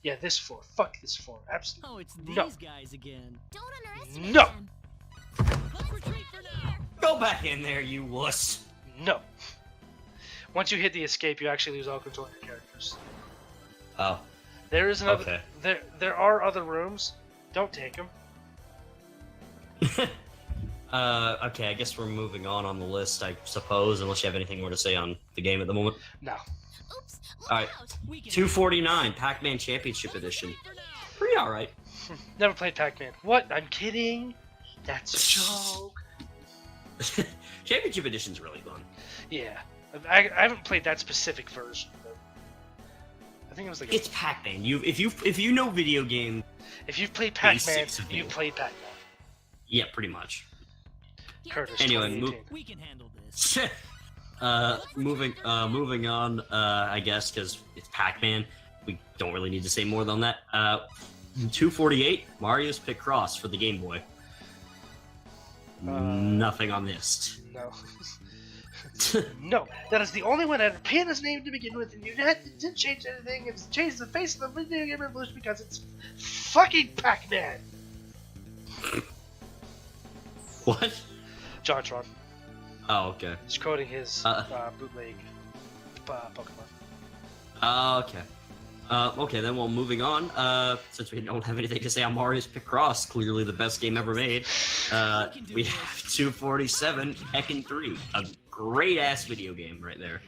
Yeah, this floor. Fuck this floor. Absolutely. Oh, it's No. these guys again. Don't underestimate No. them. Let's retreat for now. Go back in there, you wuss. No. Once you hit the escape, you actually lose all control of your characters. Oh. There is another. Okay. There are other rooms. Don't take them. Okay, I guess we're moving on the list, I suppose, unless you have anything more to say on the game at the moment. No. Oops. Look Alright. out. We can 249, Pac-Man Championship Edition. for now. Pretty alright. Never played Pac-Man. What? I'm kidding. That's a joke. Championship Edition's really fun. Yeah. I haven't played that specific version, but I think it was like. It's Pac-Man. If you know video game, If you've played Pac-Man, basics of you it. played Pac-Man. yeah, pretty much. Curtis. Anyway, 2018. We can handle this. moving on, I guess, because it's Pac-Man. We don't really need to say more than that. 248, Mario's Picross for the Game Boy. Nothing on this. No. No, that is the only one that had a Pana's name to begin with, and you didn't change anything. It's changed the face of the video game revolution because it's fucking Pac-Man. What? JonTron. Oh, okay. He's quoting his bootleg Pokemon. Okay. Okay, then well, moving on, since we don't have anything to say on Mario's Picross, clearly the best game ever made, we have 247, Tekken 3, a great-ass video game right there.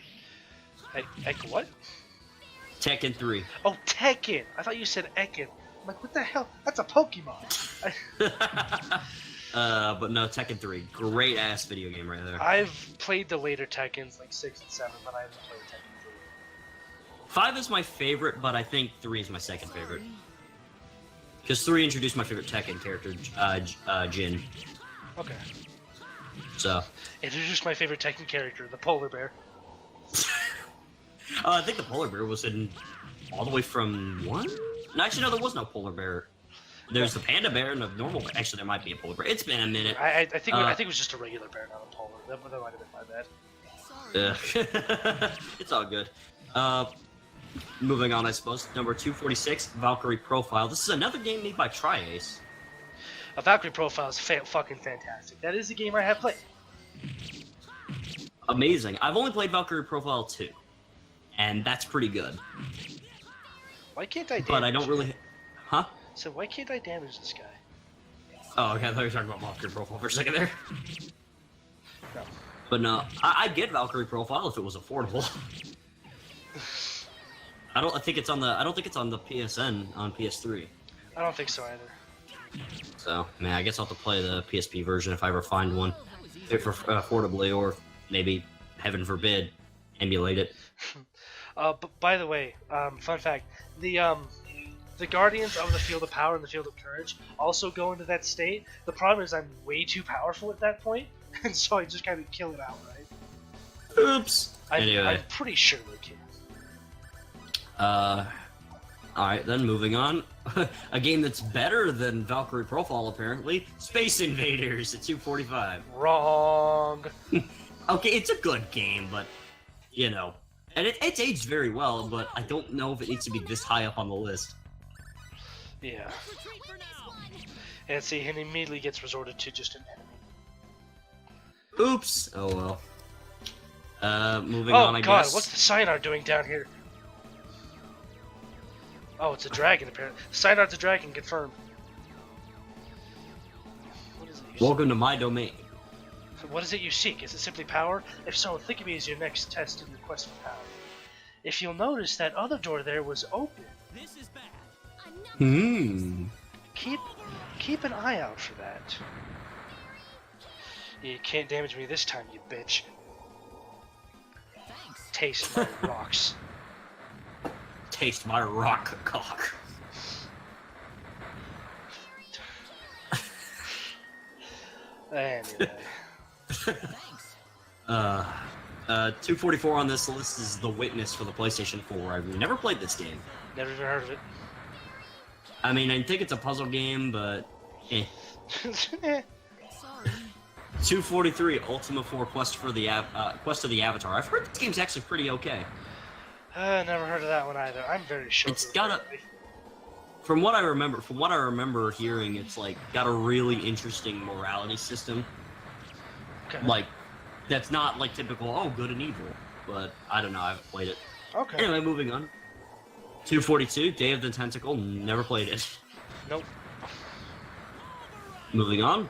What? Tekken 3. Oh, Tekken! I thought you said Ekin. I'm like, what the hell? That's a Pokemon. But no, Tekken 3, great-ass video game right there. I've played the later Tekkens, like 6 and 7, but I haven't played Tekken 3. 5 is my favorite, but I think 3 is my second favorite. Because 3 introduced my favorite Tekken character, Jin. Okay. So, Introduced my favorite Tekken character, the polar bear. I think the polar bear was in all the way from 1? No, actually, no, there was no polar bear. There's the panda bear and the normal bear. Actually, there might be a polar bear. It's been a minute. I think it was just a regular bear, not a polar. That might have been my bad. It's all good. Moving on, I suppose. Number 246, Valkyrie Profile. This is another game made by Tri-Ace. A Valkyrie Profile is fucking fantastic. That is the game I have played. Amazing. I've only played Valkyrie Profile 2, and that's pretty good. Why can't I damage But I don't really... Huh? So why can't I damage this guy? Oh, okay, I thought you were talking about Valkyrie Profile for a second there. No. But no, I'd get Valkyrie Profile if it was affordable. I don't think it's on the PSN on PS3. I don't think so either. So, man, I guess I'll have to play the PSP version if I ever find one, if affordably, or maybe, heaven forbid, emulate it. But by the way, fun fact: the Guardians of the Field of Power and the Field of Courage also go into that state. The problem is I'm way too powerful at that point, and so I just kind of kill it outright. Oops. Anyway. I'm pretty sure they can. Alright, then moving on. A game that's better than Valkyrie Profile, apparently. Space Invaders at 245. Wrong. Okay, it's a good game, but, you know. And it's aged very well, but I don't know if it needs to be this high up on the list. Yeah. And see, he immediately gets resorted to just an enemy. Oops. Oh well. Moving on, I God, guess. what's the Cyanide doing down here? Oh, it's a dragon, apparently. Cyanar's a dragon, confirmed. What is it you Welcome to my domain. seek? What is it you seek? Is it simply power? If so, think of me as your next test in your quest for power. If you'll notice, that other door there was open. This is bad. Keep an eye out for that. You can't damage me this time, you bitch. Thanks. Taste my rocks. Taste my rock cock. Anyway. Thanks. 244 on this list is The Witness for the PlayStation 4. I've never played this game. Never even heard of it. I mean, I think it's a puzzle game, but eh. Sorry. 243, Ultima 4 Quest of the Avatar. I've heard this game's actually pretty okay. Never heard of that one either. I'm very sure. It's got a from what I remember hearing, it's like got a really interesting morality system. Okay. Like, that's not like typical, oh, good and evil. But I don't know, I haven't played it. Okay. Anyway, moving on. 242, Day of the Tentacle, never played it. Nope. Moving on.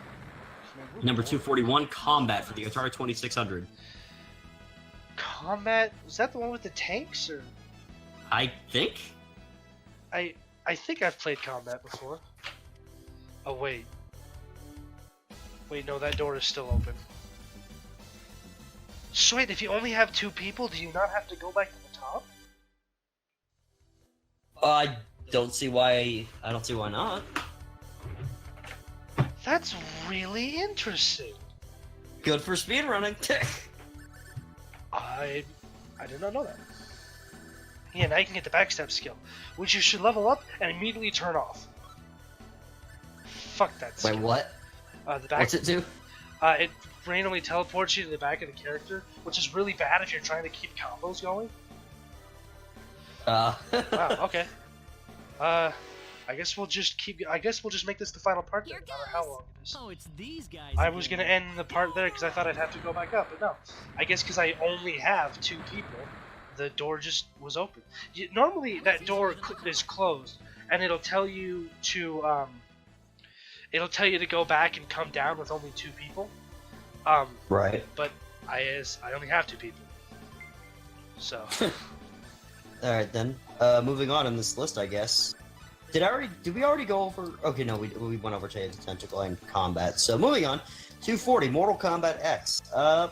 Number 241, Combat for the Atari 2600. Combat? Was that the one with the tanks, or? I think? I think I've played Combat before. Oh wait. Wait, no, that door is still open. So wait, if you only have 2 people, do you not have to go back to the top? I don't see why not. That's really interesting. Good for speedrunning. I did not know that. Yeah, now you can get the backstep skill, which you should level up and immediately turn off. Fuck that skill. Wait, what? The back. What's it do? It randomly teleports you to the back of the character, which is really bad if you're trying to keep combos going. Wow. Okay. I guess we'll just make this the final part then, no matter how long it is. Oh, it's these guys. I was gonna end the part there because I thought I'd have to go back up, but no. I guess because I only have 2 people, the door just was open. Normally that door is closed, and it'll tell you to go back and come down with only 2 people. Right. But I only have 2 people. So. Alright then. Moving on in this list, I guess. Did we already go over? Okay, no, we went over Day of the Tentacle and Combat. So moving on, 240, Mortal Kombat X. I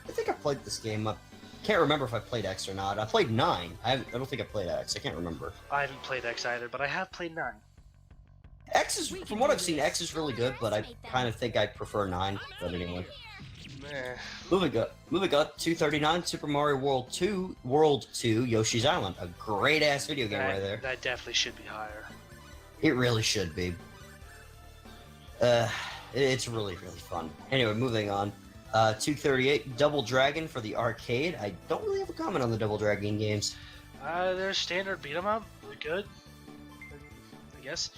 think I played this game. I can't remember if I played X or not. I played 9. I don't think I played X. I can't remember. I haven't played X either, but I have played 9. X is, from what I've seen, X is really good, but I kind of think I prefer 9. But anyway. Eh. Moving up, 239, Super Mario World 2, Yoshi's Island. A great-ass video game right there. That definitely should be higher. It really should be. It's really, really fun. Anyway, moving on. 238, Double Dragon for the arcade. I don't really have a comment on the Double Dragon games. They're standard beat 'em up. They're good. I guess.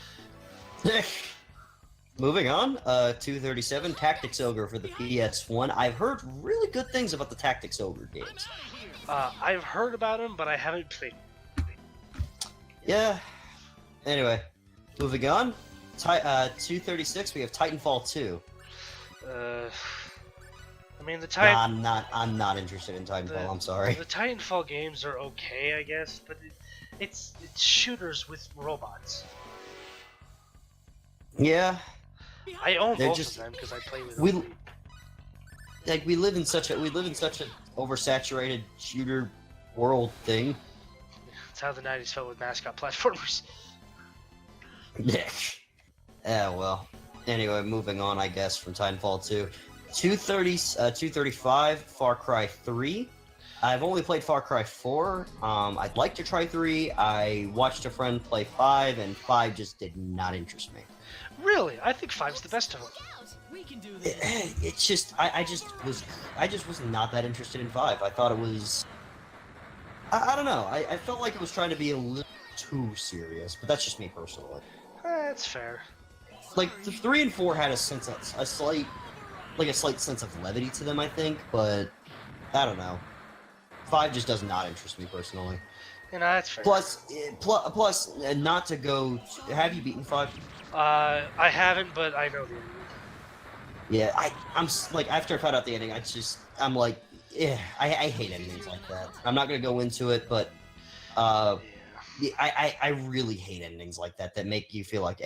Moving on, 237, Tactics Ogre for the PS1. I've heard really good things about the Tactics Ogre games. I've heard about them, but I haven't played. Yeah. Anyway, moving on. 236, we have Titanfall 2. I mean the I'm not interested in Titanfall. I'm sorry. The Titanfall games are okay, I guess, but it's shooters with robots. Yeah. I own They're both just- of them because I play with them. We live in such an oversaturated shooter world thing. That's how the 90s felt with mascot platformers. Yeah. Yeah, well. Anyway, moving on, I guess, from Titanfall 2. 235, Far Cry 3. I've only played Far Cry 4. I'd like to try 3. I watched a friend play 5, and 5 just did not interest me. Really? I think 5's the best of them. We can do this. It's just, I just was not that interested in 5. I thought it was, I don't know. I felt like it was trying to be a little too serious, but that's just me personally. That's fair. Like the 3 and 4 had a slight sense of levity to them, I think, but I don't know. 5 just does not interest me personally. You know, that's fair. Plus, not to go. Have you beaten 5? I haven't, but I know the ending. Yeah, I'm like, after I found out the ending, I'm like, yeah, I hate endings like that. I'm not gonna go into it, but yeah, I really hate endings like that make you feel like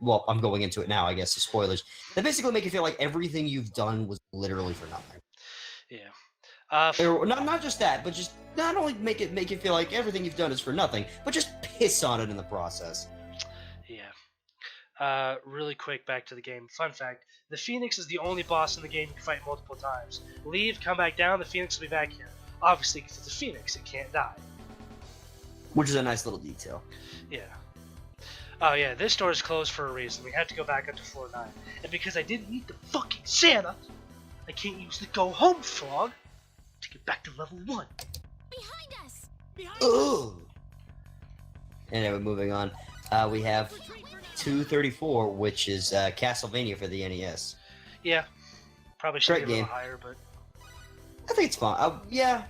well, I'm going into it now, I guess, the spoilers. That basically make you feel like everything you've done was literally for nothing. Yeah. Or not just that, but just not only make you feel like everything you've done is for nothing, but just piss on it in the process. Yeah. Really quick, back to the game. Fun fact: the Phoenix is the only boss in the game you can fight multiple times. Leave, come back down, the Phoenix will be back here. Obviously, because it's a Phoenix, it can't die. Which is a nice little detail. Yeah. Oh yeah, this door is closed for a reason. We have to go back up to floor 9. And because I didn't need the fucking Santa, I can't use the go home frog to get back to level 1. Behind us! Ugh. Anyway, moving on. we have 234, which is Castlevania for the NES. Yeah, probably should Great be a little game. higher, but I think it's fun. Yeah,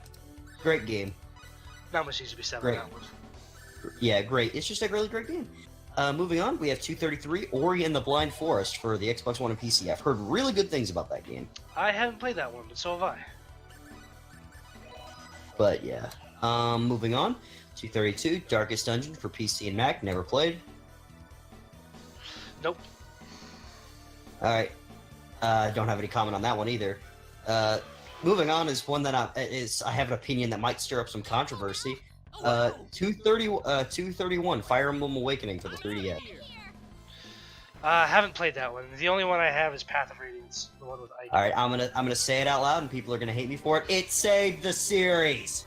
great game. not much needs to be said Great. about that one. Yeah, great. It's just a really great game. Moving on, we have 233, Ori and the Blind Forest for the Xbox One and PC. I've heard really good things about that game. I haven't played that one, but so have I. But yeah. Moving on, 232, Darkest Dungeon for PC and Mac. Never played. Nope. Alright. Don't have any comment on that one either. Moving on is one that I have an opinion that might stir up some controversy. 231, Fire Emblem Awakening for the 3DS. I haven't played that one. The only one I have is Path of Radiance, the one with Ike. Alright, I'm gonna say it out loud and people are gonna hate me for it. It saved the series!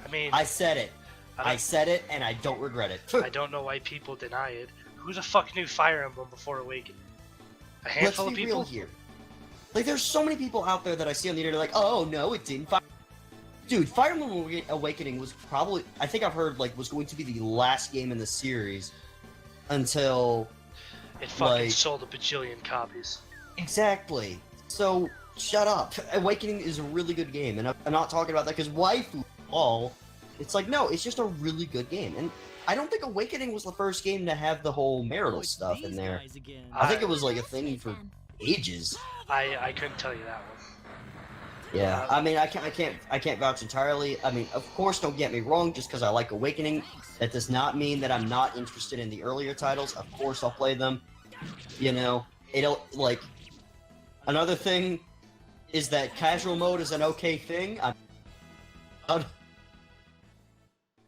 I mean, I said it. I I said it and I don't regret it. I don't know why people deny it. Who the fuck knew Fire Emblem before Awakening? A handful Let's of be people? real here. Like, there's so many people out there that I see on the internet like, oh no, it didn't. Dude, Fire Emblem Awakening was probably, I think I've heard, like, was going to be the last game in the series until... It fucking like- sold a bajillion copies. Exactly. So, shut up. Awakening is a really good game, and I'm not talking about that because waifu all. It's like, no, it's just a really good game. And I don't think Awakening was the first game to have the whole marital stuff in there. I think it was like a thing for ages. I couldn't tell you that one. Yeah, I mean, I can't vouch entirely. I mean, of course, don't get me wrong. Just because I like Awakening, that does not mean that I'm not interested in the earlier titles. Of course, I'll play them. You know, it'll like. Another thing is that casual mode is an okay thing.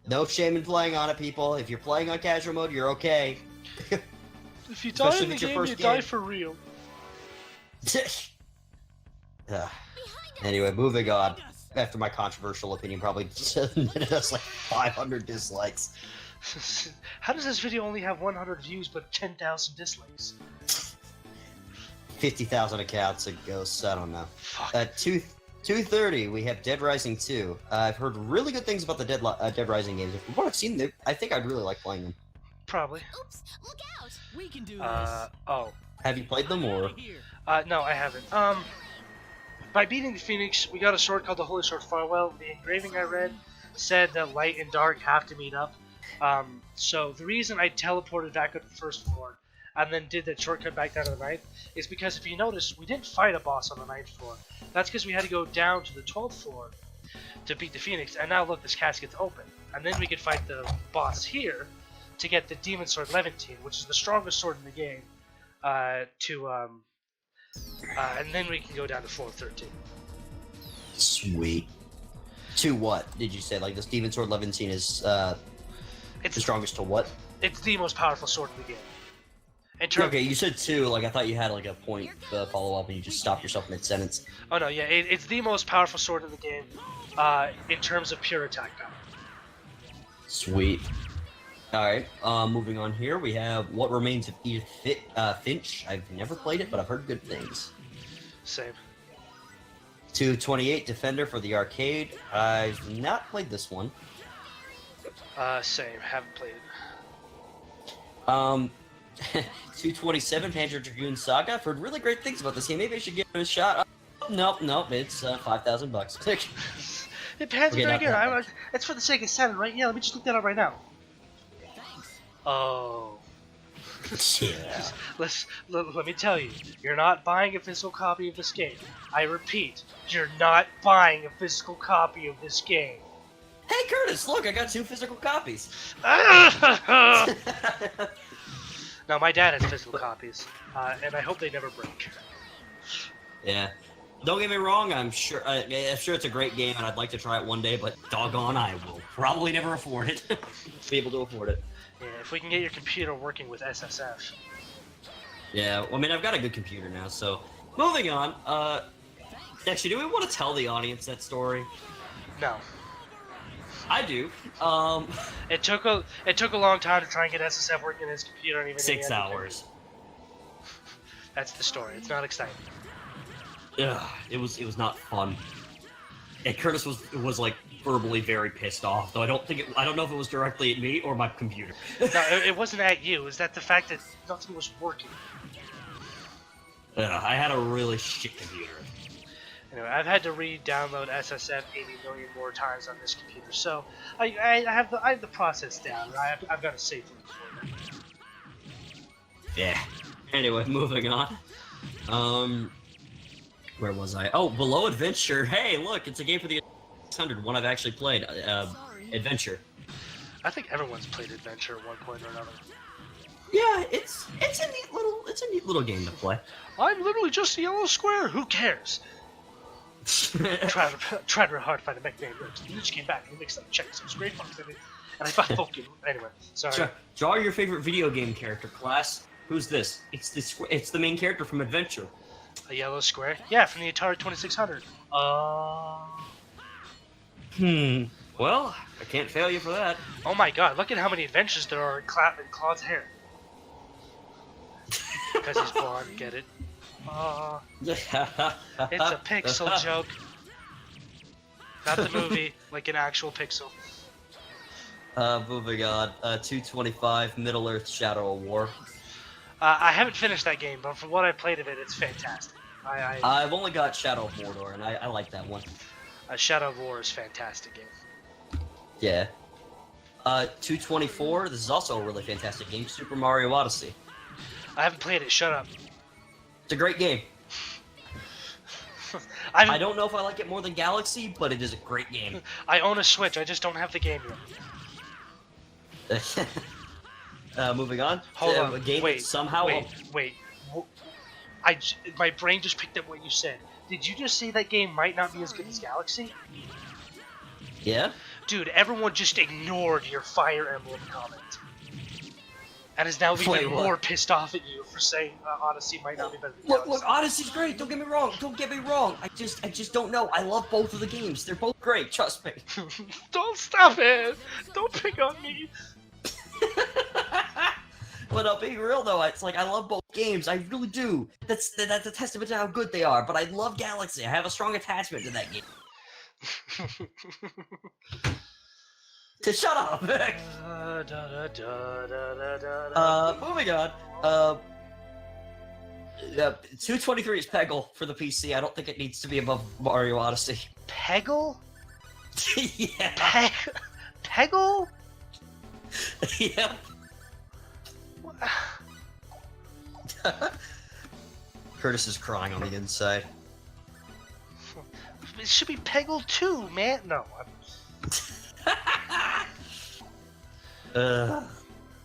No shame in playing on it, people. If you're playing on casual mode, you're okay. If you die Especially in the if it's your game, first you die game. for real. Anyway, moving on. After my controversial opinion, probably has like 500 dislikes. How does this video only have 100 views but 10,000 dislikes? 50,000 accounts of ghosts. I don't know. Fuck. At 230, we have Dead Rising 2. I've heard really good things about the Dead Rising games. From what I've seen, I think I'd really like playing them. Probably. Oops, look out! We can do this. Oh. Have you played them, or? Right here. No, I haven't. By beating the Phoenix, we got a sword called the Holy Sword Farewell. The engraving I read said that light and dark have to meet up. So the reason I teleported back up to the first floor and then did that shortcut back down to the ninth is because if you notice, we didn't fight a boss on the ninth floor. That's because we had to go down to the 12th floor to beat the Phoenix. And now look, this casket's open. And then we could fight the boss here to get the Demon Sword Levantine, which is the strongest sword in the game. And then we can go down to floor 13. Sweet. To what did you say? Like this Demon Sword Levantine is It's the strongest to what? It's the most powerful sword in the game. In terms, Okay, you said 2. Like I thought you had like a point follow up, and you just stopped yourself mid sentence. Oh no, yeah, it's the most powerful sword in the game. In terms of pure attack power. Sweet. Alright, moving on here, we have What Remains of Edith Finch. I've never played it, but I've heard good things. Same. 228, Defender for the arcade. I've not played this one. Same. Haven't played it. 227, Panzer Dragoon Saga. I've heard really great things about this game. Maybe I should give it a shot. Nope, it's $5,000. It pans Okay, very not good. that It's for the sake of selling, right? Yeah, let me just look that up right now. Thanks. Oh. Yeah. Let me tell you, you're not buying a physical copy of this game. I repeat, you're not buying a physical copy of this game. Hey Curtis, look, I got 2 physical copies. No, my dad has physical copies, and I hope they never break. Yeah. Don't get me wrong, I'm sure it's a great game and I'd like to try it one day, but doggone, I will probably never afford it. Be able to afford it. Yeah, if we can get your computer working with SSF. Yeah, well, I mean, I've got a good computer now, so... Moving on, actually, do we want to tell the audience that story? No. I do. It took a long time to try and get SSF working in his computer, and even in the 6 end, hours. That's the story. It's not exciting. Ugh, it was not fun. And Curtis was like verbally very pissed off, though I don't know if it was directly at me or my computer. No, it wasn't at you. It was that the fact that nothing was working. I had a really shit computer. Anyway, I've had to re-download SSF 80 million more times on this computer, so I have the process down. I've got a safe link for it. Yeah. Anyway, moving on. Where was I? Oh, Below Adventure. Hey, look, it's a game for the 600. One I've actually played. Adventure. I think everyone's played Adventure at one point or another. Yeah, it's a neat little game to play. I'm literally just a yellow square. Who cares? tried real hard to find a mech named Rich. The Lich came back and mixed up checks. It was great fun, and I thought, Pokemon. Anyway, sorry. Draw your favorite video game character, class. Who's this? It's the main character from Adventure. A yellow square? Yeah, from the Atari 2600. Well, I can't fail you for that. Oh my god, look at how many adventures there are in Claude's hair. Because he's blonde, get it? It's a pixel joke. Not the movie, like an actual pixel. Moving on. 225, Middle-earth Shadow of War. I haven't finished that game, but from what I played of it, it's fantastic. I've only got Shadow of Mordor, and I like that one. Shadow of War is a fantastic game. Yeah. 224, this is also a really fantastic game, Super Mario Odyssey. I haven't played it, shut up. It's a great game. I don't know if I like it more than Galaxy, but it is a great game. I own a Switch, I just don't have the game yet. Moving on. Hold on, a game wait, somehow. Wait. My brain just picked up what you said. Did you just say that game might not be as good as Galaxy? Yeah? Dude, everyone just ignored your Fire Emblem comment. And is now even more pissed off at you for saying Odyssey might not be better than Galaxy. Look, Odyssey's great, don't get me wrong. I just don't know. I love both of the games. They're both great, trust me. Don't stop it! Don't pick on me! But being real though, it's like I love both games. I really do. That's a testament to how good they are. But I love Galaxy. I have a strong attachment to that game. Shut up. Moving on. 223 is Peggle for the PC. I don't think it needs to be above Mario Odyssey. Peggle? Yeah. Peggle? Yep. Curtis is crying on the inside. It should be Peggle 2, man. No.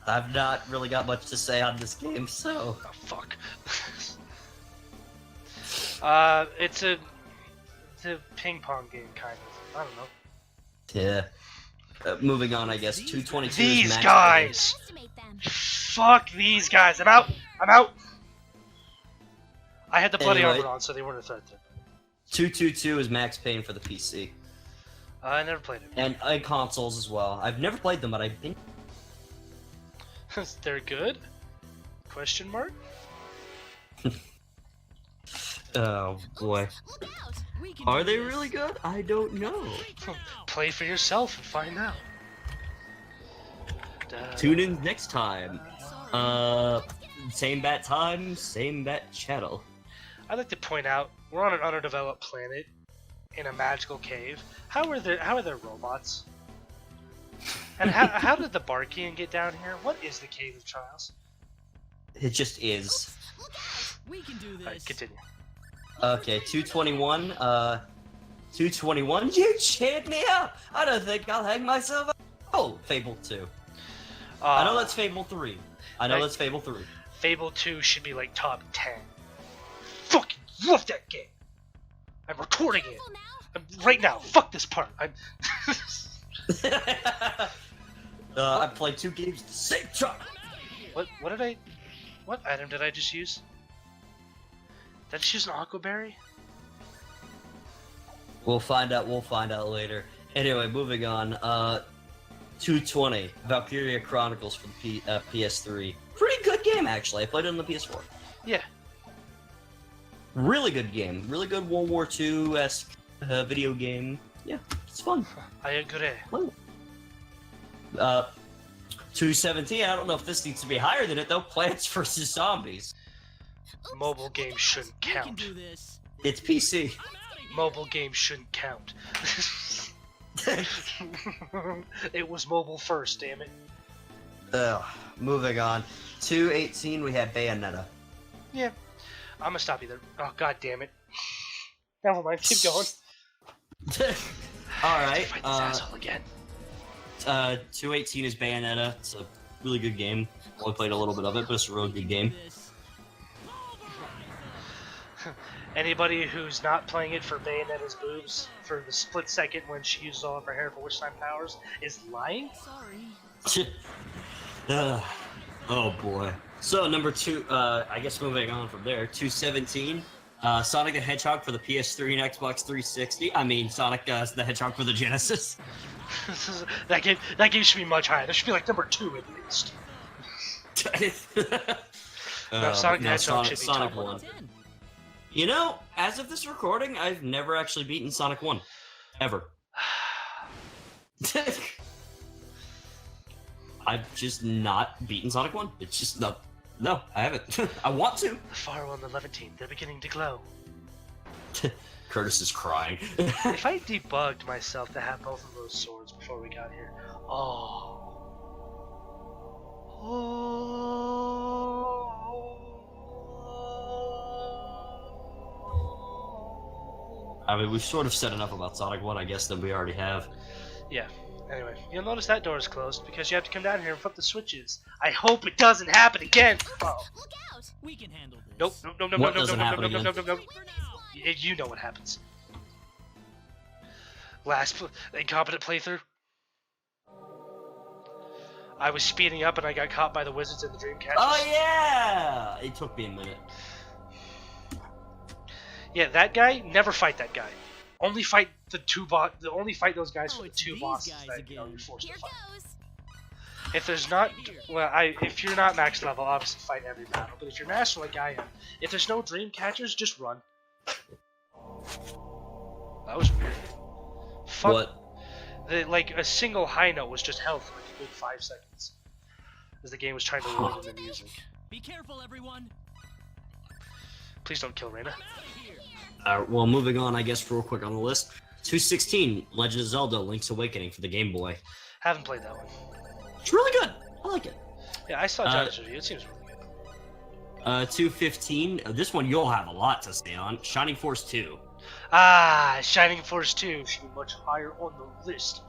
I've not really got much to say on this game, so... Oh, fuck. It's a ping pong game, kind of. I don't know. Yeah. Moving on, I guess. 222 These is Max guys! Fuck these guys! I'm out! I had the bloody Anyway. armor on, so they weren't a threat to me. 222 is Max Payne for the PC. I never played it. And consoles as well. I've never played them, but I've been... They're good? Question mark? Oh, boy. Are they really good? I don't know. Play for yourself and find out. Tune in next time. Same bat time, same bat channel. I'd like to point out, we're on an underdeveloped planet in a magical cave. How are there robots? And how did the Barkian get down here? What is the Cave of Trials? It just is. We can do this. Alright, continue. Okay, 221, 221, you cheered me up! I don't think I'll hang myself up. Oh, Fable 2. I know that's Fable 3. That's Fable 3. Fable 2 should be like top 10. Fucking love that game! I'm recording it! Right now, fuck this part! I played 2 games at the same time! What item did I just use? Did I just use an Aquaberry? We'll find out later. Anyway, moving on, 220, Valkyria Chronicles for the PS3. Pretty good game, actually. I played it on the PS4. Yeah. Really good game. Really good World War II-esque video game. Yeah, It's fun. I agree. Fun. 217. I don't know if this needs to be higher than it though. Plants vs Zombies. Mobile games shouldn't We can count. do this. It's PC. Mobile games shouldn't count. It was mobile first, damn it. Moving on. 218. We have Bayonetta. Yeah, I'm gonna stop you there. Oh god damn it. Never mind, keep going. All right. Fight this asshole again. 218 is Bayonetta. It's a really good game. Only played a little bit of it, but it's a really good game. Anybody who's not playing it for Bayonetta's boobs for the split second when she uses all of her hair for Witch Time powers is lying? Sorry. Oh boy. So number 2, I guess moving on from there, 217, Sonic the Hedgehog for the PS3 and Xbox 360. I mean, Sonic the Hedgehog for the Genesis. that game should be much higher. That should be like number 2 at least. No, Sonic the Hedgehog should be Sonic top 1. You know, as of this recording, I've never actually beaten Sonic 1. Ever. I've just not beaten Sonic 1. It's just no, I haven't. I want to. The fire on the Levantine, they're beginning to glow. Curtis is crying. If I debugged myself to have both of those swords before we got here, I mean, we've sort of said enough about Sonic 1, I guess, than we already have. Yeah. Anyway, you'll notice that door is closed because you have to come down here and flip the switches. I hope it doesn't happen again. Oh. Look out! We can handle this. Nope. Nope. Nope. What Nope. doesn't Nope. happen Nope. Nope. again? Nope. Nope. Nope. For now. You know what happens. Incompetent playthrough. I was speeding up and I got caught by the wizards and the dream catchers. Oh yeah! It took me a minute. Yeah, that guy. Never fight that guy. Only fight the two Only fight those guys for the it's 2 these bosses guys that you're again. forced Here to fight. goes. If there's not, well, if you're not max level, obviously fight every battle. But if you're master like I am, if there's no dream catchers, just run. That was weird. Fuck. What? Like a single high note was just held for like a good 5 seconds, as the game was trying to load in the music. Be careful, everyone. Please don't kill Reyna. Well, moving on, I guess, real quick on the list. 216, Legend of Zelda: Link's Awakening for the Game Boy. Haven't played that one. It's really good. I like it. Yeah, I saw John's review. It seems really good. 215. This one you'll have a lot to say on. Shining Force 2. Ah, Shining Force 2 should be much higher on the list.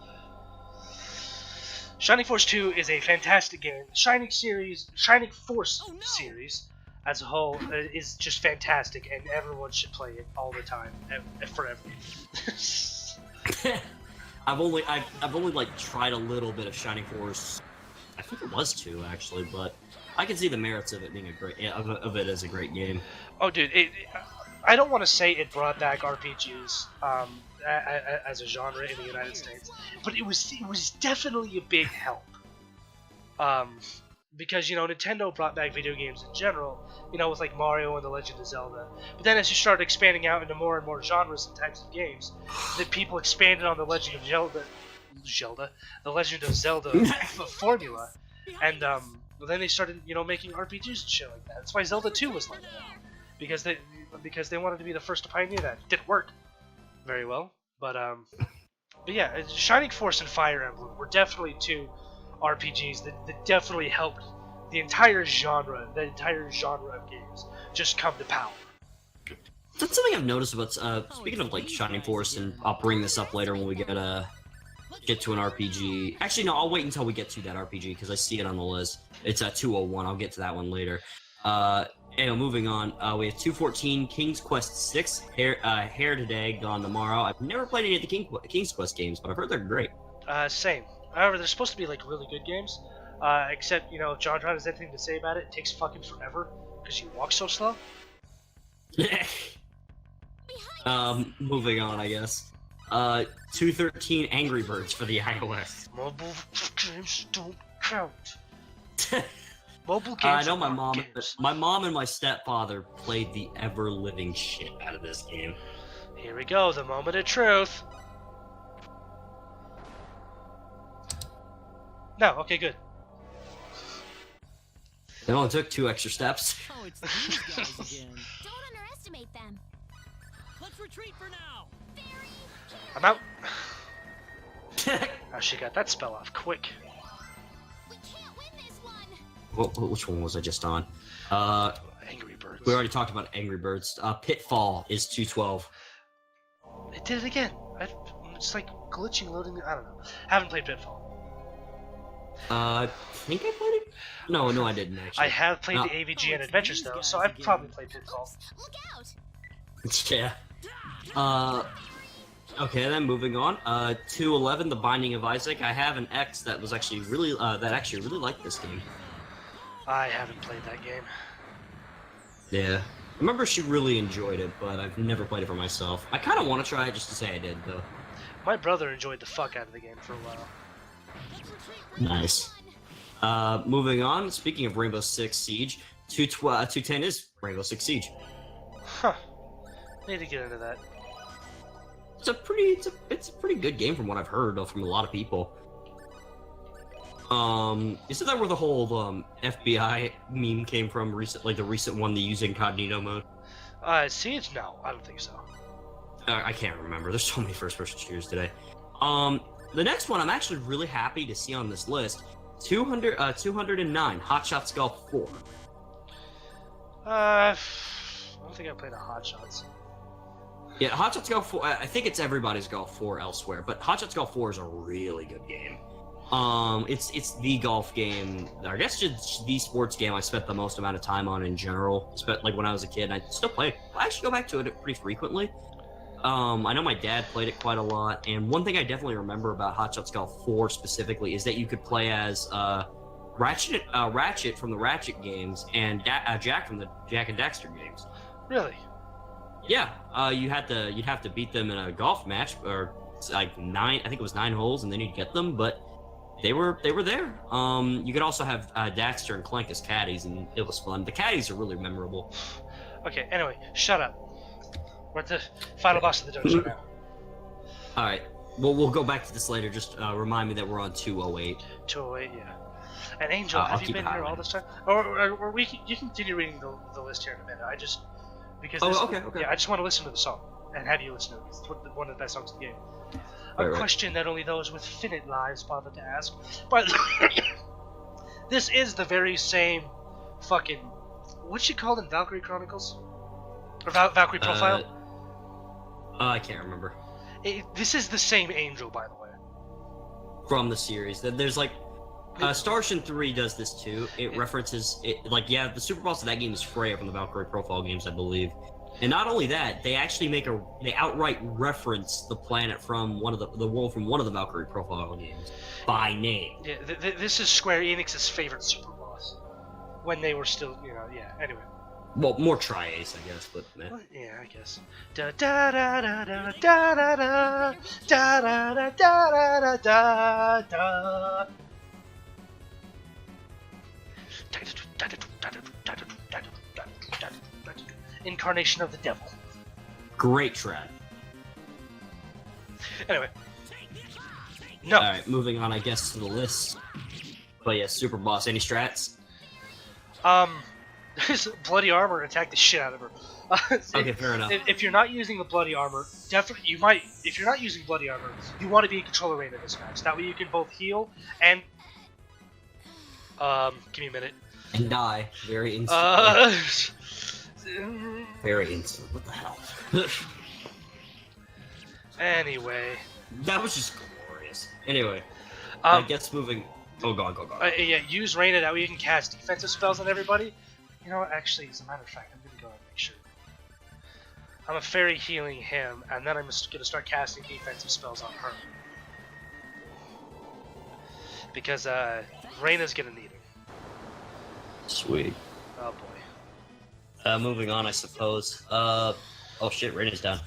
Shining Force 2 is a fantastic game. Shining Force series as a whole is just fantastic, and everyone should play it all the time, forever. I've only like tried a little bit of Shining Force. I think it was 2 actually, but I can see the merits of it being of it as a great game. Oh, dude, I don't want to say it brought back RPGs as a genre in the United States, but it was definitely a big help. Because, you know, Nintendo brought back video games in general, you know, with like Mario and The Legend of Zelda. But then as you started expanding out into more and more genres and types of games, that people expanded on The Legend of The Legend of Zelda formula, and then they started, you know, making RPGs and shit like that. That's why Zelda 2 was like that, because they wanted to be the first to pioneer that. It didn't work very well, but yeah, Shining Force and Fire Emblem were definitely 2 RPGs that definitely helped the entire genre of games just come to power. That's something I've noticed about. Speaking of like Shining Force, and I'll bring this up later when we get to an RPG. Actually, no, I'll wait until we get to that RPG because I see it on the list. It's at 201. I'll get to that one later. Anyway, moving on. We have 214, King's Quest 6, Hair Today, Gone Tomorrow. I've never played any of the King's Quest games, but I've heard they're great. Same. However, they're supposed to be like really good games. Except, you know, if John has anything to say about it, it takes fucking forever because you walk so slow. Moving on, I guess. 213, Angry Birds for the iOS. Mobile games don't count. Mobile games. I know my aren't mom. games. My mom and my stepfather played the ever living shit out of this game. Here we go, the moment of truth. No. Okay, good. It only took 2 extra steps. Oh, it's these guys again. Don't underestimate them. Let's retreat for now. I'm out. Oh, she got that spell off quick. We can't win this one. Which one was I just on? Angry Birds. We already talked about Angry Birds. Pitfall is 212. It did it again. It's like glitching, loading. I don't know. Haven't played Pitfall. I think I played it? No, I didn't actually. I have played No. the AVG and Adventures though, so I've probably played Pitfall. Look out. Yeah. Okay, then moving on. 211, The Binding of Isaac. I have an ex that was actually really liked this game. I haven't played that game. Yeah. I remember she really enjoyed it, but I've never played it for myself. I kind of want to try it just to say I did, though. My brother enjoyed the fuck out of the game for a while. Nice. Moving on. Speaking of Rainbow Six Siege, 210 is Rainbow Six Siege. Huh. Need to get into that. It's a pretty good game from what I've heard from a lot of people. Isn't that where the whole FBI meme came from? The recent one, the use incognito mode. Siege? No, I don't think so. I can't remember. There's so many first-person shooters today. The next one I'm actually really happy to see on this list. 209, Hot Shots Golf 4. I don't think I played a Hot Shots. Yeah, Hot Shots Golf 4, I think it's everybody's Golf 4 elsewhere, but Hot Shots Golf 4 is a really good game. It's the golf game, I guess just the sports game I spent the most amount of time on in general. Like when I was a kid, I still play. I actually go back to it pretty frequently. I know my dad played it quite a lot, and one thing I definitely remember about Hot Shots Golf 4 specifically is that you could play as Ratchet from the Ratchet games and Jack from the Jack and Daxter games. Really? Yeah, you'd have to beat them in a golf match, or like 9. I think it was 9 holes, and then you'd get them. But they were there. You could also have Daxter and Clank as caddies, and it was fun. The caddies are really memorable. Okay. Anyway, shut up. We're at the final boss of the dungeon now. All right. Well, we'll go back to this later. Just remind me that we're on 208. 208, yeah. And Angel, have you been here all this time? Or you continue reading the list here in a minute. Because okay. Yeah, I just want to listen to the song and have you listen to it. It's one of the best songs in the game. Right. Question that only those with finite lives bother to ask. But this is the very same fucking what's she called in Valkyrie Chronicles? Or Valkyrie Profile? I can't remember. This is the same Angel, by the way. From the series, there's like Star Ocean 3 does this too. It references it, the super boss of that game is Freya from the Valkyrie Profile games, I believe. And not only that, they actually they outright reference the planet from the world from one of the Valkyrie Profile games by name. Yeah, this is Square Enix's favorite super boss when they were still, yeah. Anyway. Well, more Tri-Ace, I guess, but Well, yeah, I guess. Da da da da da da da da da da da da da da. Incarnation of the devil. Great track. Anyway. No. Alright, moving on, I guess, to the list. But yeah, Super Boss, any strats? There's bloody armor attack the shit out of her. Okay, fair enough. If you're not using the bloody armor, definitely you might. If you're not using bloody armor, you want to be in controller rate in this match. That way you can both heal and. Give me a minute. And die very instantly. Very instant. What the hell? Anyway. That was just glorious. Anyway, I guess moving. Oh god, go. Yeah, use Reyna. That way you can cast defensive spells on everybody. You know what? Actually, as a matter of fact, I'm gonna go and make sure. I'm a fairy healing him, and then I'm gonna start casting defensive spells on her. Because Reyna's gonna need it. Sweet. Oh boy. Moving on, I suppose. Oh shit, Reyna's down.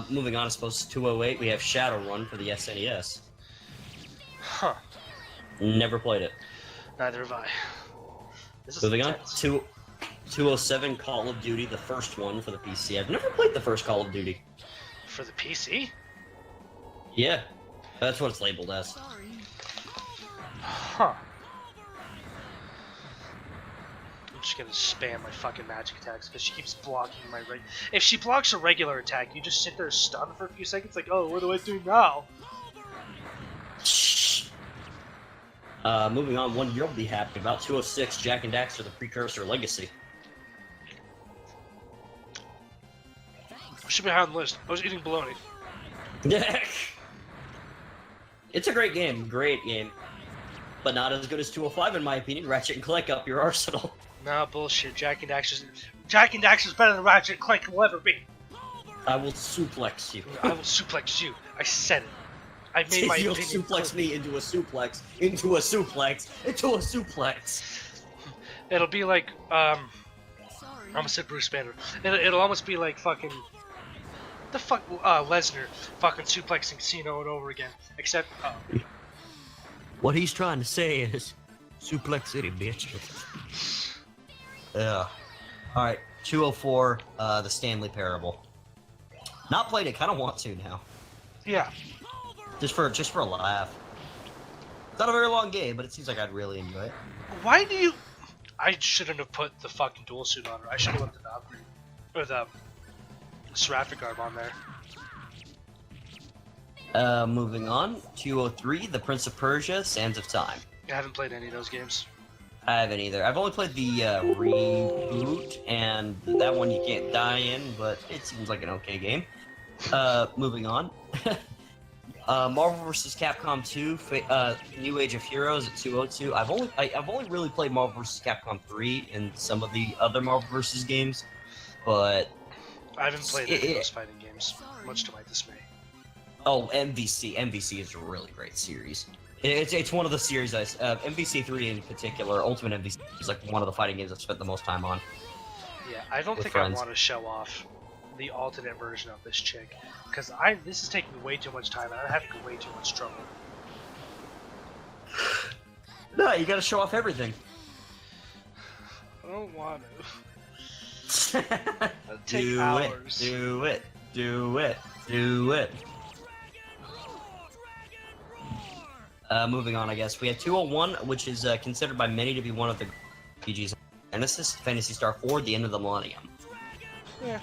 Moving on, I suppose, to 208, we have Shadowrun for the SNES. Huh. Never played it. Neither have I. This is Moving on, intense. 207, Call of Duty, the first one for the PC. I've never played the first Call of Duty. For the PC? Yeah, that's what it's labeled as. Huh. I'm just gonna spam my fucking magic attacks because she keeps blocking my If she blocks a regular attack, you just sit there stunned for a few seconds, like, oh, what do I do now? Moving on, one you'll be happy about. 206, Jack and Daxter, the precursor legacy. I should be high on the list. I was eating bologna. It's a great game, but not as good as 205 in my opinion. Ratchet and Clank up your arsenal. Nah, bullshit. Jack and Daxter's better than Ratchet and Clank will ever be. I will suplex you. I will suplex you. I said it. I made my You'll opinion suplex clear. me into a suplex, into a suplex, into a suplex. It'll be like, I Sorry. almost said Bruce Banner. It'll almost be like fucking, the fuck, Lesnar fucking suplexing Cena over and over again. Except, What he's trying to say is, suplex city, bitch. Yeah. Alright, 204, the Stanley Parable. Not played it, kind of want to now. yeah. Just for a laugh. It's not a very long game, but it seems like I'd really enjoy it. Why do you... I shouldn't have put the fucking dual suit on her. I should have left the Valkyrie. Or the Seraphic Garb on there. Moving on, 203, The Prince of Persia, Sands of Time. I haven't played any of those games. I haven't either. I've only played the reboot, and that one you can't die in, but it seems like an okay game. Moving on. Marvel vs. Capcom 2, New Age of Heroes at 202. I've only really played Marvel vs. Capcom 3 and some of the other Marvel vs. games, but I haven't played any of those fighting games, much to my dismay. oh, MVC is a really great series. It's one of the series MVC 3 in particular, Ultimate MVC is like one of the fighting games I've spent the most time on. Yeah, I don't With think friends. I want to show off the alternate version of this chick, because this is taking way too much time and I'm having way too much trouble. No, you gotta show off everything. I don't want to. It'll take hours. Do it. Moving on, I guess. We have 201, which is considered by many to be one of the RPGs of Genesis, Phantasy Star 4, The End of the Millennium. Yeah.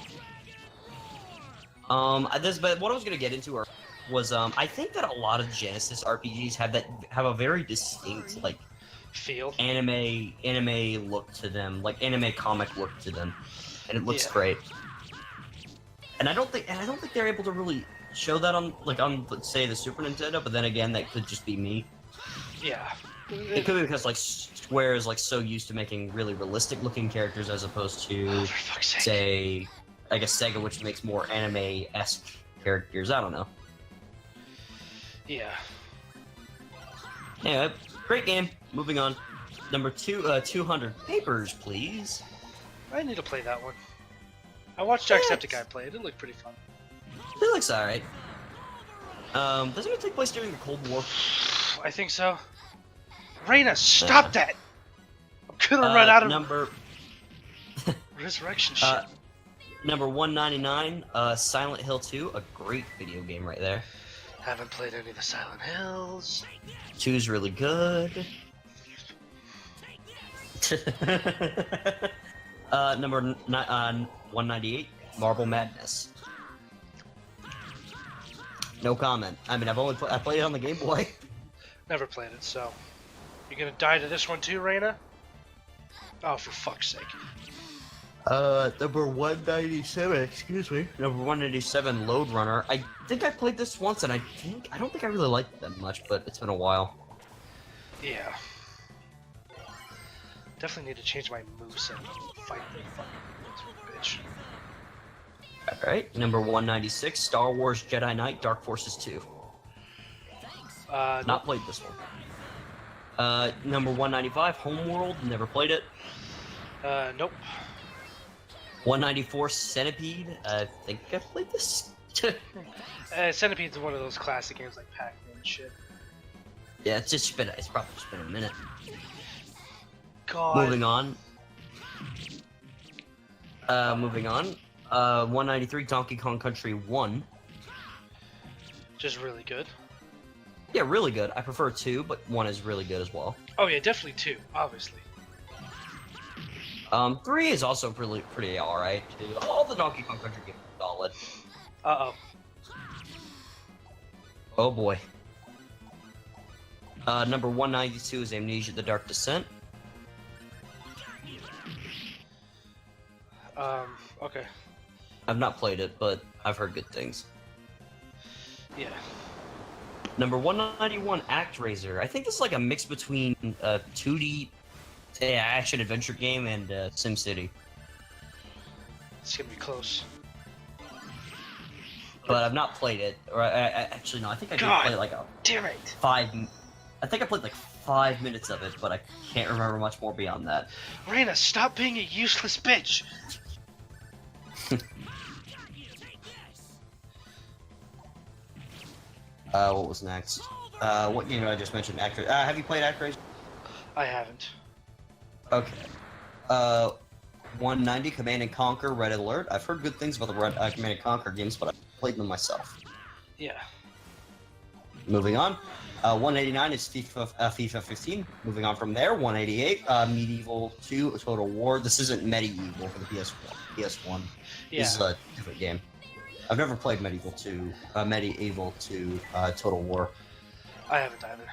But what I was gonna get into was, I think that a lot of Genesis RPGs have a very distinct, like, Feel. anime look to them, like anime comic look to them, and it looks great. And I don't think they're able to really show that on let's say the Super Nintendo, but then again that could just be me. Yeah. It could be because like Square is like so used to making really realistic looking characters as opposed to Oh, for fuck's sake. say I guess Sega, which makes more anime-esque characters. I don't know. Yeah. Anyway, great game. Moving on. Number 200. Papers, please. I need to play that one. I watched Jacksepticeye play it. It looked pretty fun. It looks alright. Doesn't it take place during the Cold War? I think so. Reina, stop that! I'm gonna run out of number resurrection shit. number 199, Silent Hill 2, a great video game right there. Haven't played any of the Silent Hills. 2's really good. Number 198, Marble Madness. No comment. I mean, I played it on the Game Boy. Never played it, so. You gonna die to this one too, Reina? Oh, for fuck's sake. Number 197, excuse me. Number 187, Load Runner. I think I played this once, and I don't think I really liked it that much, but it's been a while. Yeah. Definitely need to change my moveset and fight the fucking bitch. Alright, number 196, Star Wars Jedi Knight Dark Forces 2. Not played this one. Number 195, Homeworld, never played it. Nope. 194, Centipede, I think I played this. Centipede's one of those classic games like Pac-Man and shit. Yeah, it's probably just been a minute. God. Moving on. 193, Donkey Kong Country 1. Just really good. Yeah, really good. I prefer 2, but 1 is really good as well. Oh yeah, definitely 2, obviously. 3 is also pretty alright. All the Donkey Kong Country games are solid. Uh-oh. Oh boy. Number 192 is Amnesia: The Dark Descent. Okay. I've not played it, but I've heard good things. Yeah. Number 191, ActRaiser. I think this is like a mix between a 2D action-adventure game and SimCity. It's gonna be close. But I've not played it. Or actually, no, I think I did God play like damn it! 5... I think I played like 5 minutes of it, but I can't remember much more beyond that. Reina, stop being a useless bitch! What was next? What game did I just mention? Have you played ActRaiser? I haven't. Okay. 190, Command and Conquer: Red Alert. I've heard good things about the Command and Conquer games, but I've played them myself. Yeah. Moving on. 189 is FIFA 15. Moving on from there, 188, Medieval 2, Total War. This isn't Medieval for the PS1. Yeah. This is a different game. I've never played Medieval 2, Total War. I haven't either.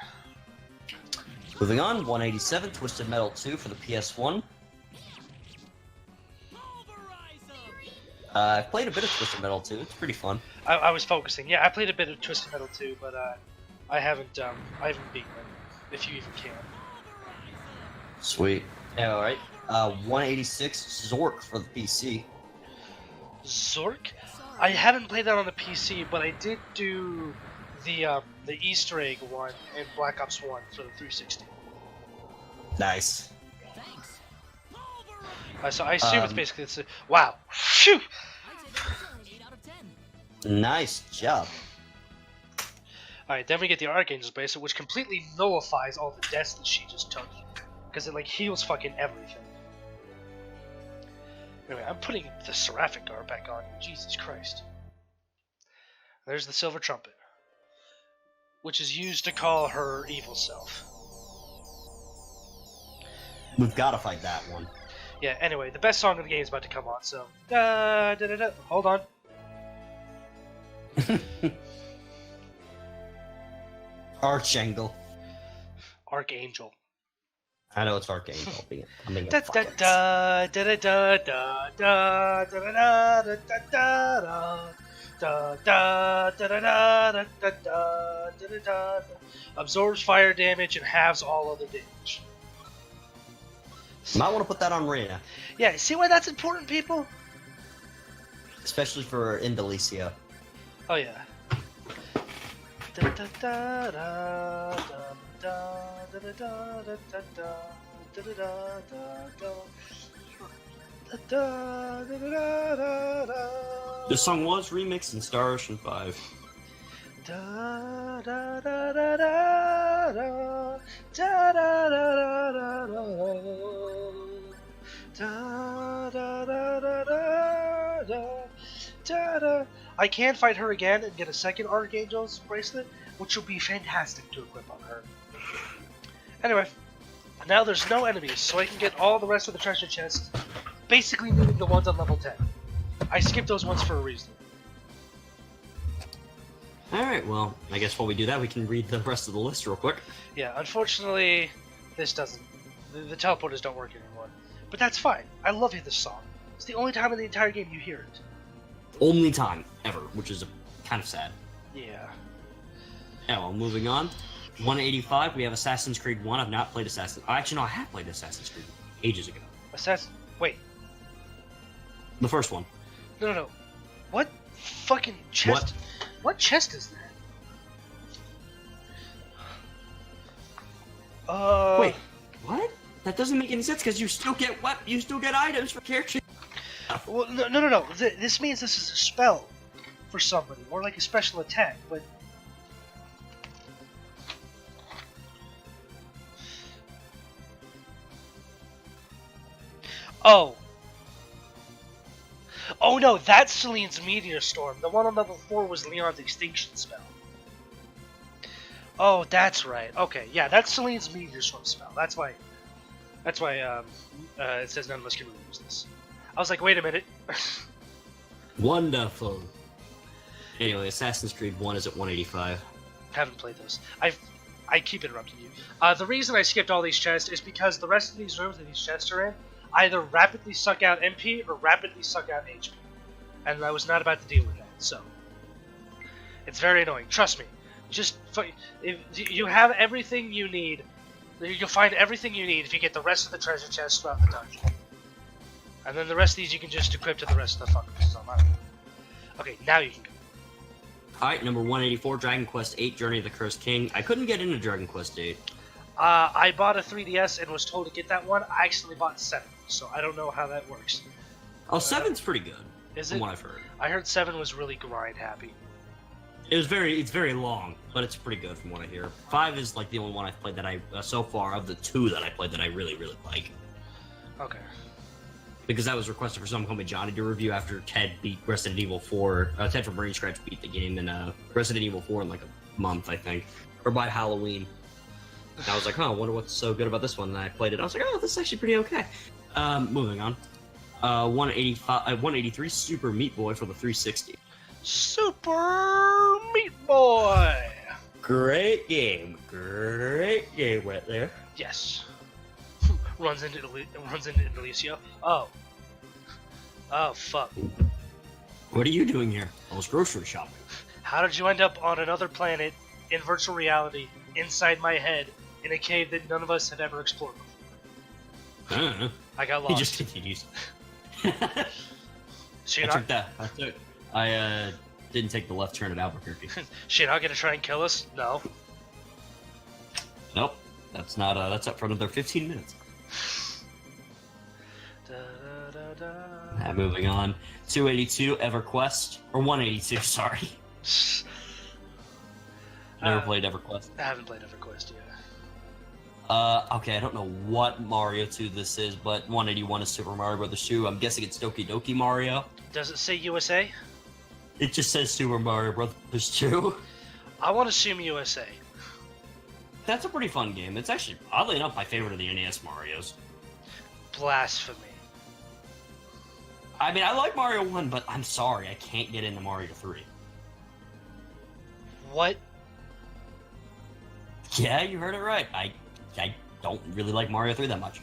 Moving on, 187, Twisted Metal 2 for the PS1. I've played a bit of Twisted Metal 2. It's pretty fun. I was focusing. Yeah, I played a bit of Twisted Metal 2, but I haven't beaten it, if you even can. Sweet. Yeah, alright. 186, Zork for the PC. Zork? I haven't played that on the PC, but I did do the Easter egg one in Black Ops 1 for the 360. Nice. So I assume it's basically the wow. Phew! I'd say that was an 8 out of 10. Nice job. Alright, then we get the Archangel's Bracelet, which completely nullifies all the deaths that she just took. Because it, like, heals fucking everything. Anyway, I'm putting the Seraphic Guard back on. Jesus Christ. There's the Silver Trumpet. Which is used to call her evil self. We've got to fight that one. Yeah, anyway, the best song of the game is about to come on, so... Da, da, da, da. Hold on. Archangel. Archangel. I know it's Archangel. I'm being a Da da fucking- da da da da da da da da da da da da da da da da da da. Absorbs fire damage and halves all other damage. Might want to put that on Reina, Yeah, see why that's important, people? especially for Indelicia. Oh yeah. Da da da da da da da da da da da da da da da da da. This song was remixed in Star Ocean 5. Da da da da da da da da da da da da da da da da. I can fight her again and get a second Archangel's Bracelet, which will be fantastic to equip on her. Anyway, now there's no enemies, so I can get all the rest of the treasure chests, basically needing the ones on level 10. I skipped those ones for a reason. Alright, well, I guess while we do that, we can read the rest of the list real quick. Yeah, unfortunately, this doesn't. The teleporters don't work anymore. But that's fine. I love this song. It's the only time in the entire game you hear it. Only time ever, which is kind of sad. Yeah. Yeah, well, moving on. 185, we have Assassin's Creed 1. I've not played Assassin's... Actually, no, I have played Assassin's Creed ages ago. Wait. The first one. No. What fucking chest? What chest is that? Wait, what? That doesn't make any sense because you still get you still get items for characters. Well, no. This means this is a spell for somebody, or like a special attack, but... Oh. Oh no, that's Celine's Meteor Storm. The one on level 4 was Leon's Extinction spell. Oh, that's right. Okay, yeah, that's Celine's Meteor Swarm spell. That's why. It says none of us can really use this. I was like, wait a minute. Wonderful. Anyway, Assassin's Creed 1 is at 185. Haven't played those. I keep interrupting you. The reason I skipped all these chests is because the rest of these rooms that these chests are in either rapidly suck out MP or rapidly suck out HP. And I was not about to deal with that, so. It's very annoying. Trust me. Just, if you have everything you need, you'll find everything you need if you get the rest of the treasure chests throughout the dungeon. And then the rest of these you can just equip to the rest of the fuckers. So okay, now you can go. Alright, number 184, Dragon Quest VIII, Journey of the Cursed King. I couldn't get into Dragon Quest VIII. I bought a 3DS and was told to get that one. I actually bought 7, so I don't know how that works. Oh, 7's pretty good. Is from it? what I've heard. I heard 7 was really grind happy. It's very long, but it's pretty good from what I hear. 5 is like the only one I've played that I, so far, of the 2 that I played that I really like. Okay. Because that was requested for some homie Johnny to review after Ted beat Resident Evil 4. Ted from Brain Scratch beat the game in Resident Evil 4 in like a month, I think. Or by Halloween. And I was like, I wonder what's so good about this one. And I played it. I was like, oh, this is actually pretty okay. Moving on. 183 Super Meat Boy for the 360. Super Meat Boy! Great game right there. Yes. runs into Indelicio. Oh, fuck. What are you doing here? I was grocery shopping. How did you end up on another planet, in virtual reality, inside my head, in a cave that none of us have ever explored before? I got lost. He just continues. So I didn't take the left turn at Albuquerque. She not gonna try and kill us? No. Nope. That's not. That's up for another 15 minutes. Moving on. 282 EverQuest or 182. Sorry. Never played EverQuest. I haven't played EverQuest yet. Okay, I don't know what Mario 2 this is, but 181 is Super Mario Brothers 2. I'm guessing it's Doki Doki Mario. Does it say USA? It just says Super Mario Brothers 2. I want to assume USA. That's a pretty fun game. It's actually, oddly enough, my favorite of the NES Marios. Blasphemy. I mean, I like Mario 1, but I'm sorry, I can't get into Mario 3. What? Yeah, you heard it right. I don't really like Mario 3 that much.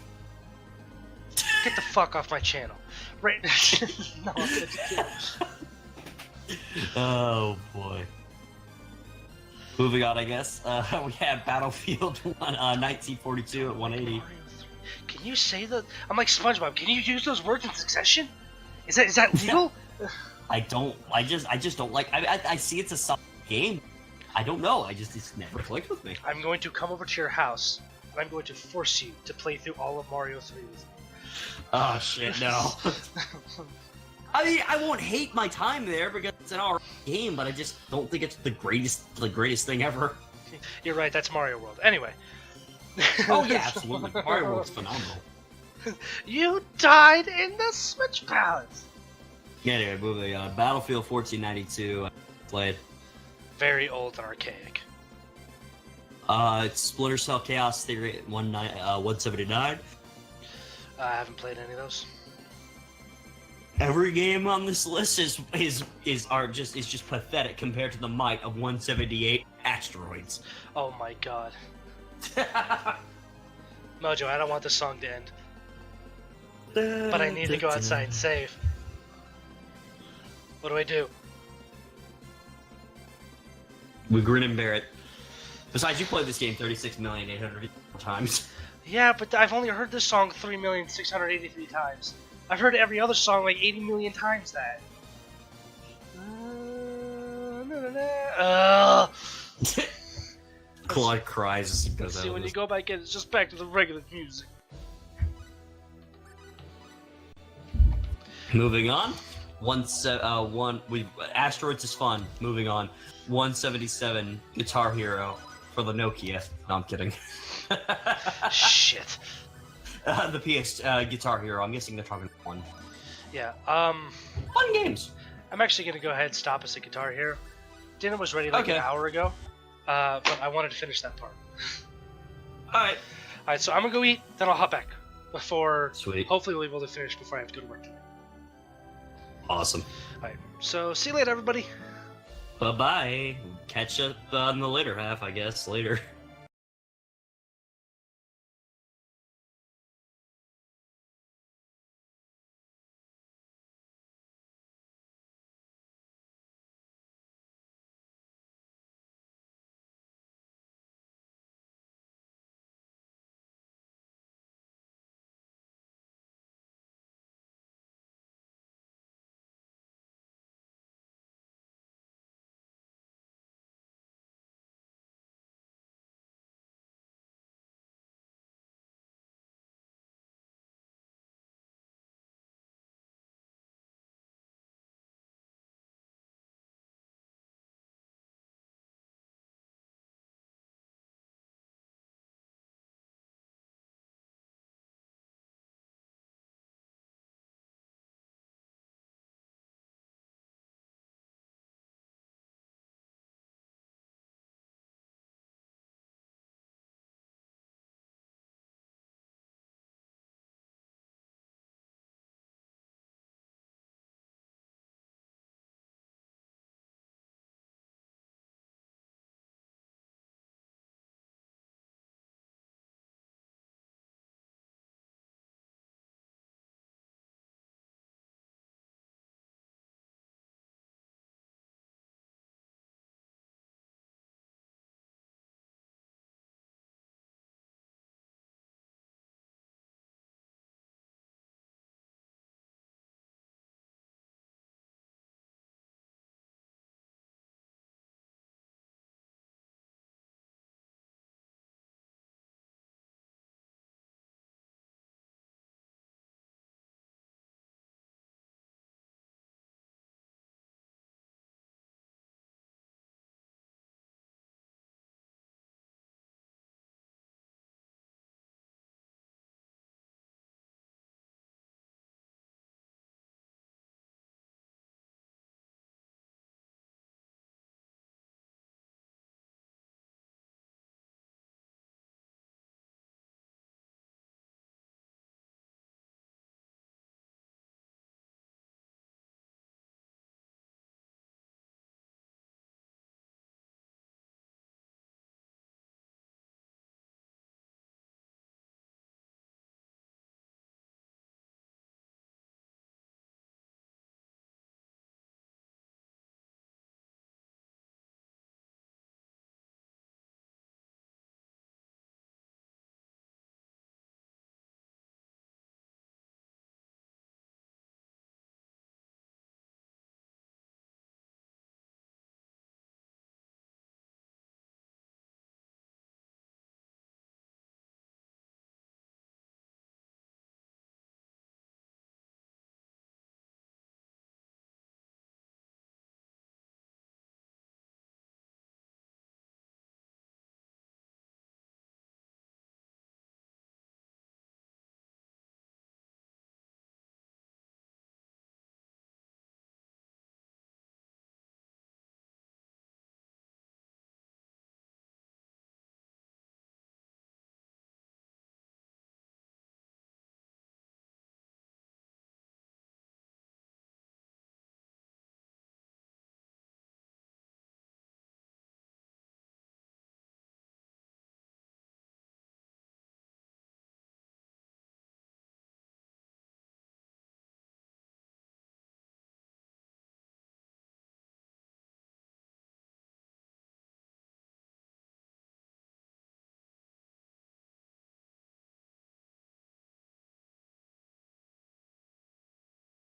Get the fuck off my channel. Right. No, I'm gonna kill. Oh, boy. Moving on, I guess. We have Battlefield 1, 1942 at 180. Can you say that? I'm like SpongeBob. Can you use those words in succession? Is that legal? I just don't like. I see it's a solid game. I don't know. It's never clicked with me. I'm going to come over to your house and I'm going to force you to play through all of Mario 3 with me. Oh shit, no. I mean, I won't hate my time there because it's an alright game, but I just don't think it's the greatest thing ever. You're right. That's Mario World. Anyway. Oh yeah, absolutely. Mario World's phenomenal. You died in the Switch Palace. Anyway, moving on. Battlefield 1492. Played. Very old and archaic. It's Splinter Cell Chaos Theory 179. I haven't played any of those. Every game on this list is just pathetic compared to the might of 178 asteroids. Oh my god. Mojo, I don't want this song to end. But I need to go outside and save. What do I do? We grin and bear it. Besides, you played this game 36,800,000 times. Yeah, but I've only heard this song 3,683 times. I've heard every other song like 80 million times that. Claude cries as he goes out. See, when you go back in, it's just back to the regular music. Moving on. Asteroids is fun. Moving on. 177 Guitar Hero for the Nokia. No, I'm kidding. Shit. The PS Guitar Hero. I'm guessing they're talking one. Yeah. Fun games. I'm actually gonna go ahead and stop us at Guitar Hero. Dinner was ready like an hour ago, but I wanted to finish that part. Alright. Alright, so I'm gonna go eat, then I'll hop back. Before, Sweet. hopefully we'll be able to finish before I have to go to work tonight. Awesome. Alright, so see you later, everybody. Bye-bye. Catch up in the later half, I guess, later.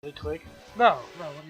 Really quick. No, what do you